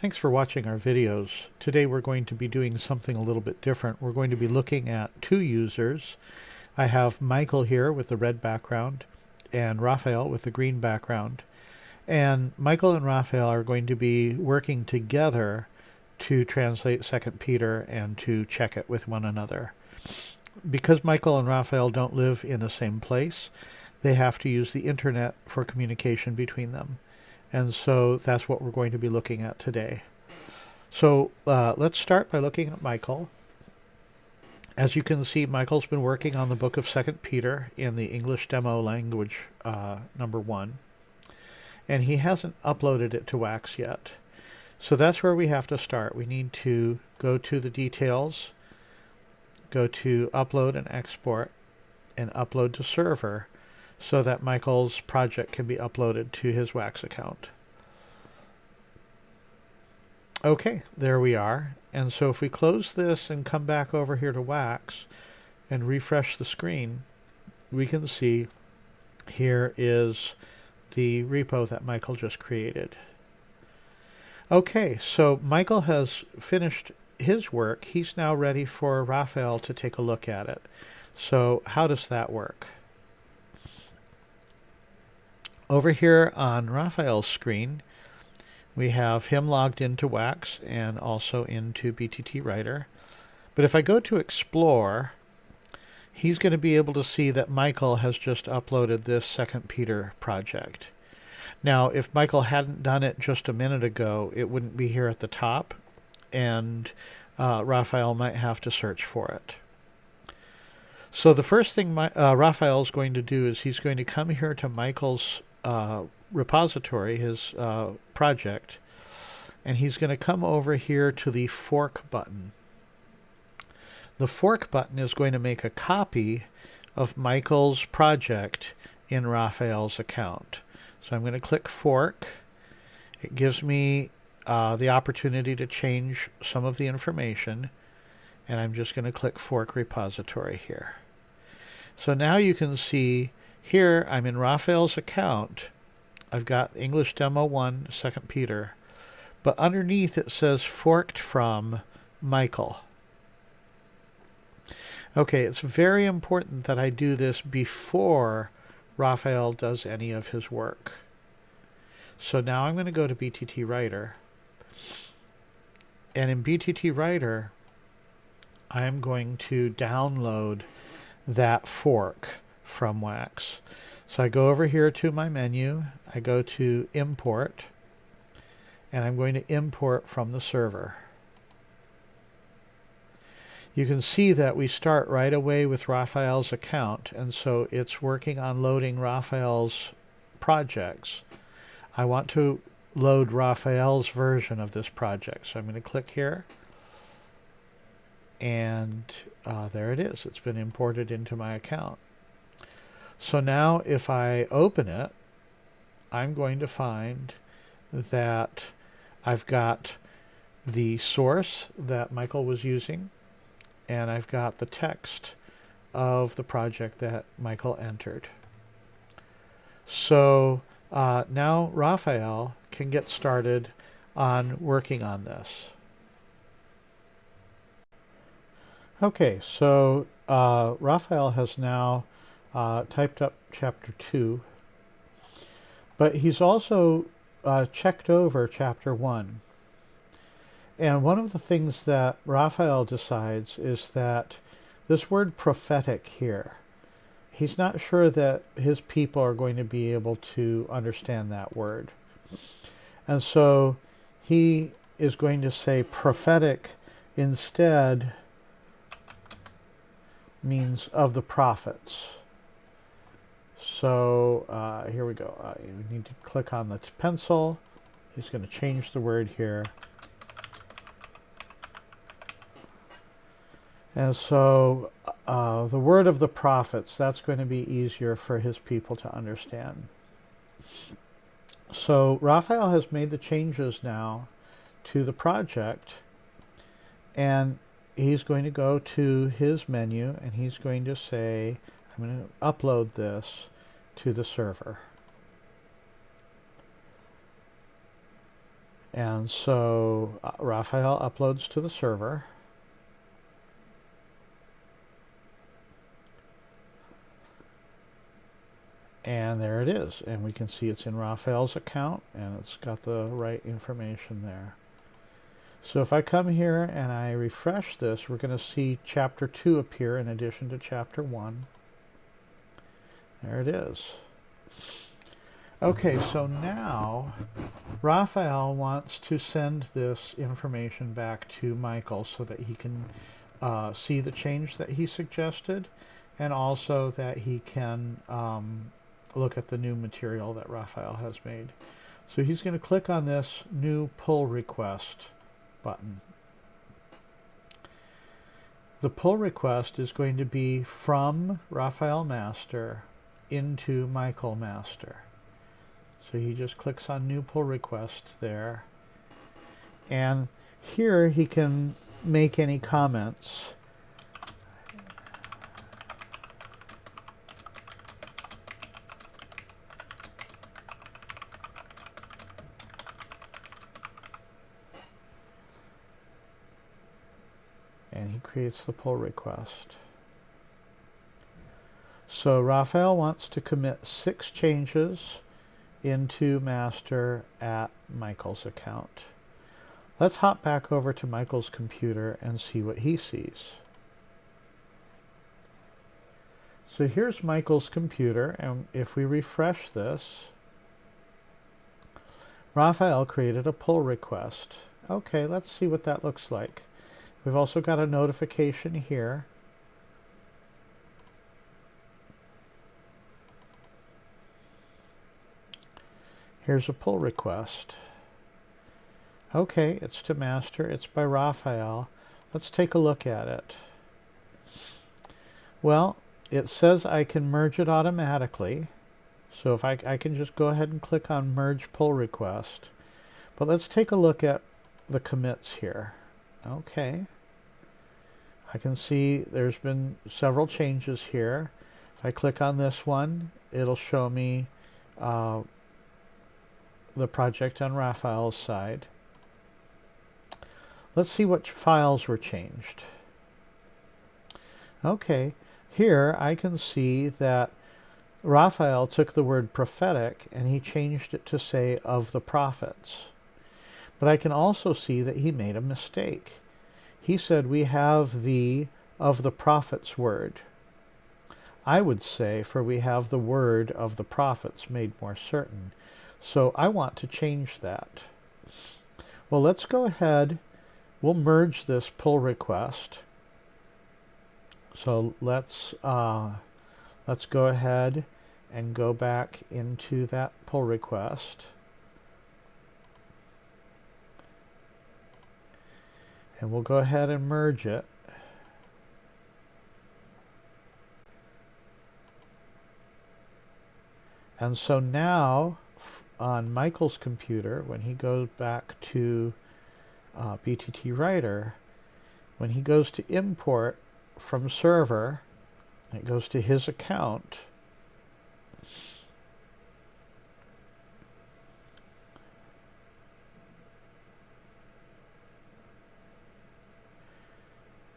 Thanks for watching our videos. Today we're going to be doing something a little bit different. We're going to be looking at two users. I have Michael here with the red background and Raphael with the green background. And Michael and Raphael are going to be working together to translate 2 Peter and to check it with one another. Because Michael and Raphael don't live in the same place, they have to use the internet for communication between them. And so that's what we're going to be looking at today. So let's start by looking at Michael. As you can see, Michael's been working on the book of 2 Peter in the English demo language number 1. And he hasn't uploaded it to WACS yet. So that's where we have to start. We need to go to the details, go to upload and export, and upload to server, so that Michael's project can be uploaded to his WACS account. Okay, there we are. And so if we close this and come back over here to WACS and refresh the screen, we can see here is the repo that Michael just created. Okay, so Michael has finished his work. He's now ready for Raphael to take a look at it. So how does that work? Over here on Raphael's screen, we have him logged into WACS and also into BTT Writer. But if I go to Explore, he's going to be able to see that Michael has just uploaded this 2 Peter project. Now, if Michael hadn't done it just a minute ago, it wouldn't be here at the top, and Raphael might have to search for it. So the first thing Raphael is going to do is he's going to come here to Michael's repository, his project, and he's going to come over here to the fork button. The fork button is going to make a copy of Michael's project in Raphael's account. So I'm going to click fork. It gives me the opportunity to change some of the information, and I'm just going to click fork repository here. So now you can see here I'm in Raphael's account. I've got English Demo 1, 2 Peter, but underneath it says forked from Michael. Okay, it's very important that I do this before Raphael does any of his work. So now I'm going to go to BTT Writer, and in BTT Writer I'm going to download that fork from WACS. So I go over here to my menu, I go to Import, and I'm going to import from the server. You can see that we start right away with Raphael's account, and so it's working on loading Raphael's projects. I want to load Raphael's version of this project, so I'm going to click here, and there it is. It's been imported into my account. So now if I open it, I'm going to find that I've got the source that Michael was using, and I've got the text of the project that Michael entered. So now Raphael can get started on working on this. Okay, so Raphael has now typed up chapter 2, but he's also checked over chapter 1. And one of the things that Raphael decides is that this word prophetic here, he's not sure that his people are going to be able to understand that word. And so he is going to say prophetic instead means of the prophets. So here we go. You need to click on the pencil. He's going to change the word here. And so the word of the prophets, that's going to be easier for his people to understand. So Raphael has made the changes now to the project, and he's going to go to his menu, and he's going to say, I'm going to upload this to the server. And so Raphael uploads to the server. And there it is. And we can see it's in Raphael's account, and it's got the right information there. So if I come here and I refresh this, we're going to see Chapter 2 appear in addition to Chapter 1. There it is. Okay, so now Raphael wants to send this information back to Michael so that he can see the change that he suggested, and also that he can look at the new material that Raphael has made. So he's going to click on this new pull request button. The pull request is going to be from Raphael Master into Michael Master. So he just clicks on new pull request there. And here he can make any comments. And he creates the pull request. So Raphael wants to commit 6 changes into master at Michael's account. Let's hop back over to Michael's computer and see what he sees. So here's Michael's computer, and if we refresh this, Raphael created a pull request. Okay, let's see what that looks like. We've also got a notification here. Here's a pull request. Okay, it's to master. It's by Raphael. Let's take a look at it. Well, it says I can merge it automatically. So if I can just go ahead and click on merge pull request. But let's take a look at the commits here. Okay. I can see there's been several changes here. If I click on this one, it'll show me the project on Raphael's side. Let's see what files were changed. Okay, here I can see that Raphael took the word prophetic and he changed it to say of the prophets. But I can also see that he made a mistake. He said we have the of the prophets word. I would say for we have the word of the prophets made more certain. So I want to change that. Well, let's go ahead. We'll merge this pull request. So let's go ahead and go back into that pull request. And we'll go ahead and merge it. And so now on Michael's computer, when he goes back to BTT Writer, when he goes to import from server, it goes to his account.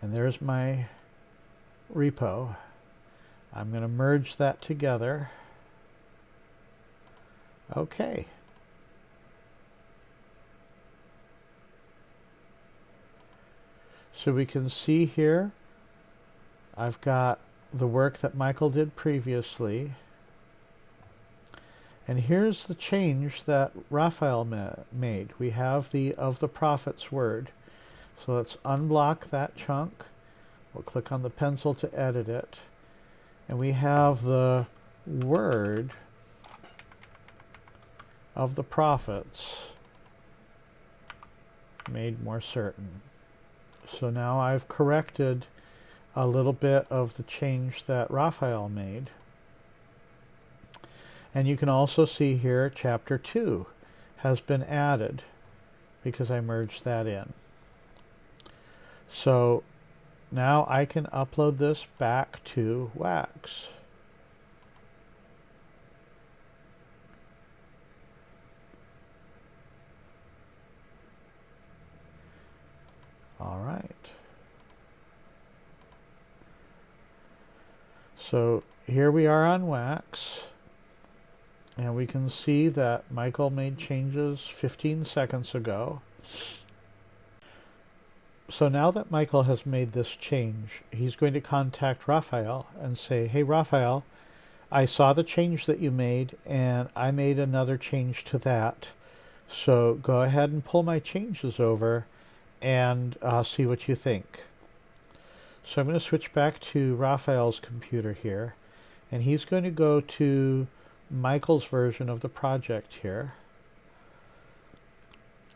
And there's my repo. I'm going to merge that together. Okay. So we can see here, I've got the work that Michael did previously. And here's the change that Raphael made. We have the of the prophet's word. So let's unblock that chunk. We'll click on the pencil to edit it. And we have the word of the prophets made more certain. So now I've corrected a little bit of the change that Raphael made. And you can also see here chapter 2 has been added because I merged that in. So now I can upload this back to WACS. All right. So here we are on WACS, and we can see that Michael made changes 15 seconds ago. So now that Michael has made this change, he's going to contact Raphael and say, hey, Raphael, I saw the change that you made, and I made another change to that. So go ahead and pull my changes over and see what you think. So I'm going to switch back to Raphael's computer here, and he's going to go to Michael's version of the project here.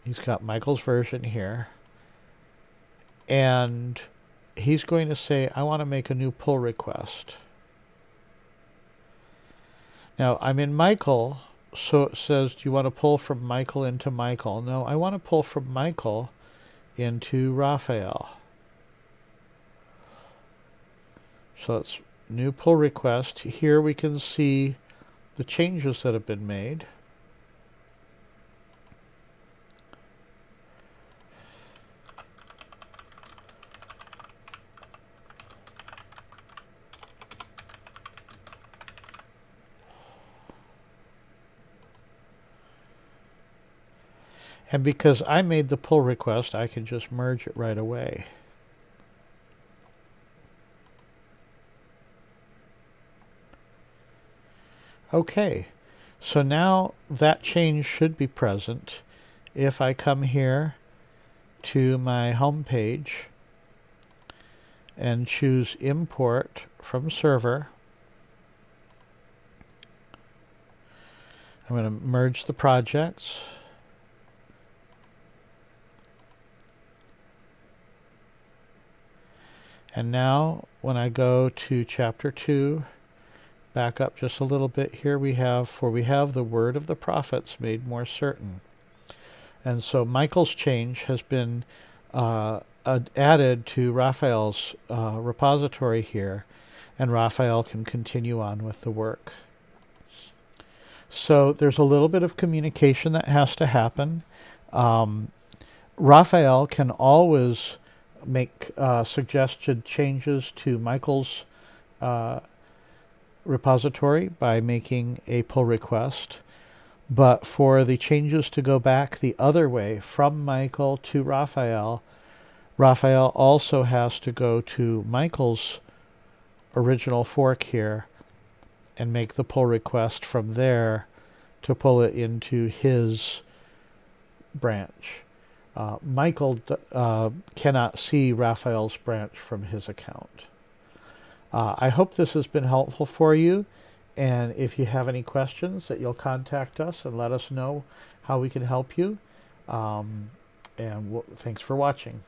He's got Michael's version here, and he's going to say, I want to make a new pull request. Now I'm in Michael, so it says, do you want to pull from Michael into Michael? No, I want to pull from Michael into Raphael. So it's new pull request. Here we can see the changes that have been made. And because I made the pull request, I can just merge it right away. Okay, so now that change should be present if I come here to my home page and choose import from server. I'm going to merge the projects. And now when I go to chapter 2, back up just a little bit here, we have the word of the prophets made more certain. And so Michael's change has been added to Raphael's repository here, and Raphael can continue on with the work. So there's a little bit of communication that has to happen. Raphael can always make suggested changes to Michael's repository by making a pull request. But for the changes to go back the other way from Michael to Raphael, Raphael also has to go to Michael's original fork here and make the pull request from there to pull it into his branch. Michael cannot see Raphael's branch from his account. I hope this has been helpful for you, and if you have any questions, that you'll contact us and let us know how we can help you. Thanks for watching.